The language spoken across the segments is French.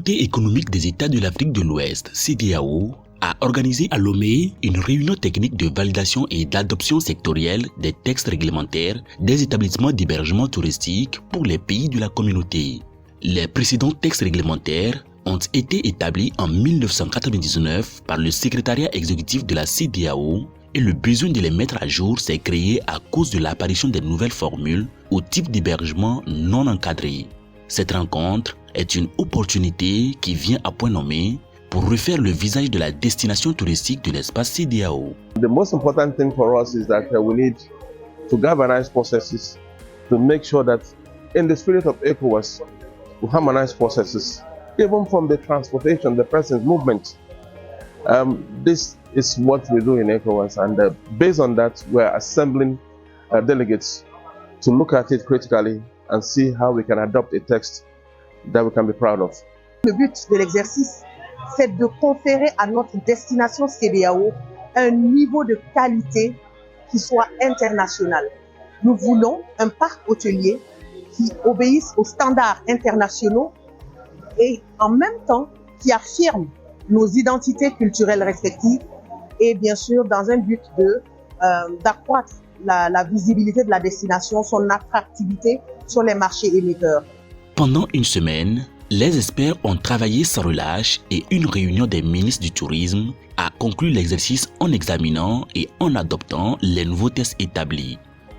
Communauté économique des États de l'Afrique de l'Ouest, CEDEAO, a organisé à Lomé une réunion technique de validation et d'adoption sectorielle des textes réglementaires des établissements d'hébergement touristique pour les pays de la communauté. Les précédents textes réglementaires ont été établis en 1999 par le secrétariat exécutif de la CEDEAO et le besoin de les mettre à jour s'est créé à cause de l'apparition des nouvelles formules ou types d'hébergement non encadrés. Cette rencontre est une opportunité qui vient à point nommé pour refaire le visage de la destination touristique de l'espace CEDEAO. The most important thing for us is that we need to galvanize processes to make sure that in the spirit of ECOWAS, we harmonize processes, even from the transportation, the presence, movement. This is what we do in ECOWAS, and based on that, we're assembling delegates to look at it critically and see how we can adopt a text that we can be proud of. Le but de l'exercice, c'est de conférer à notre destination CEDEAO un niveau de qualité qui soit international. Nous voulons un parc hôtelier qui obéisse aux standards internationaux et en même temps qui affirme nos identités culturelles respectives et bien sûr dans un but d'accroître la visibilité de la destination, son attractivité sur les marchés émetteurs. Pendant une semaine, les experts ont travaillé sans relâche et une réunion des ministres du tourisme a conclu l'exercice en examinant et en adoptant les nouveaux tests établis.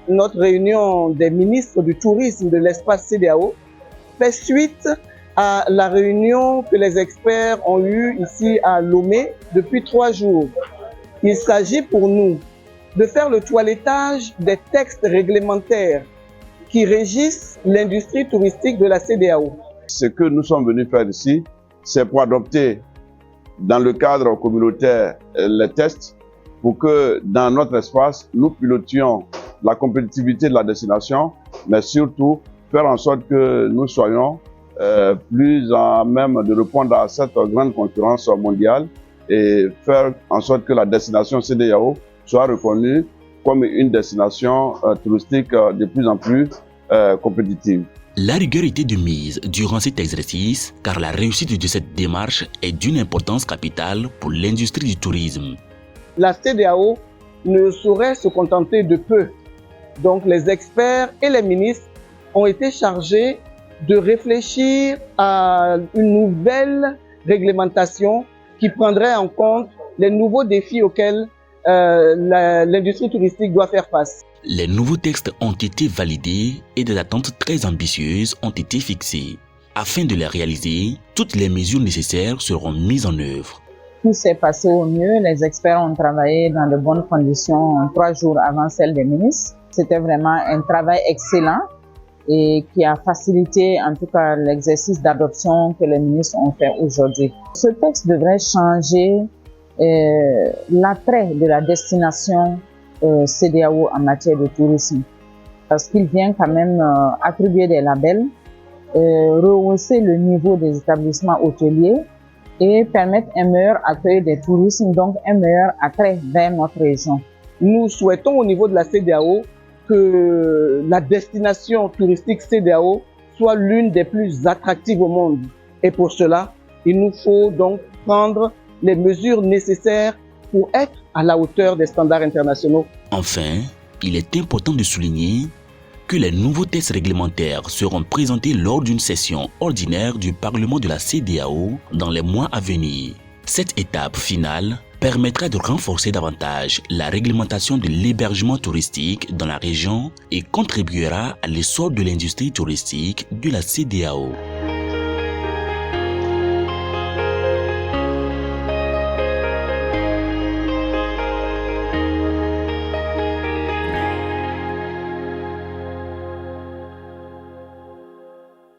Notre réunion des ministres du tourisme de l'espace CEDEAO fait suite à la réunion que les experts ont eue ici à Lomé depuis 3 jours. Il s'agit pour nous de faire le toilettage des textes réglementaires qui régissent l'industrie touristique de la CEDEAO. Ce que nous sommes venus faire ici, c'est pour adopter dans le cadre communautaire les tests pour que dans notre espace, nous pilotions la compétitivité de la destination, mais surtout faire en sorte que nous soyons plus à même de répondre à cette grande concurrence mondiale et faire en sorte que la destination CEDEAO soit reconnue comme une destination touristique de plus en plus compétitive. La rigueur était de mise durant cet exercice car la réussite de cette démarche est d'une importance capitale pour l'industrie du tourisme. La CEDEAO ne saurait se contenter de peu. Donc les experts et les ministres ont été chargés de réfléchir à une nouvelle réglementation qui prendrait en compte les nouveaux défis auxquels l'industrie touristique doit faire face. Les nouveaux textes ont été validés et des attentes très ambitieuses ont été fixées. Afin de les réaliser, toutes les mesures nécessaires seront mises en œuvre. Tout s'est passé au mieux. Les experts ont travaillé dans de bonnes conditions 3 jours avant celle des ministres. C'était vraiment un travail excellent et qui a facilité en tout cas l'exercice d'adoption que les ministres ont fait aujourd'hui. Ce texte devrait changer l'attrait de la destination CEDEAO en matière de tourisme parce qu'il vient quand même attribuer des labels, rehausser le niveau des établissements hôteliers et permettre un meilleur accueil des touristes, donc un meilleur attrait vers notre région. Nous souhaitons au niveau de la CEDEAO que la destination touristique CEDEAO soit l'une des plus attractives au monde. Et pour cela, il nous faut donc prendre les mesures nécessaires pour être à la hauteur des standards internationaux. Enfin, il est important de souligner que les nouveaux tests réglementaires seront présentés lors d'une session ordinaire du Parlement de la CEDEAO dans les mois à venir. Cette étape finale permettra de renforcer davantage la réglementation de l'hébergement touristique dans la région et contribuera à l'essor de l'industrie touristique de la CEDEAO.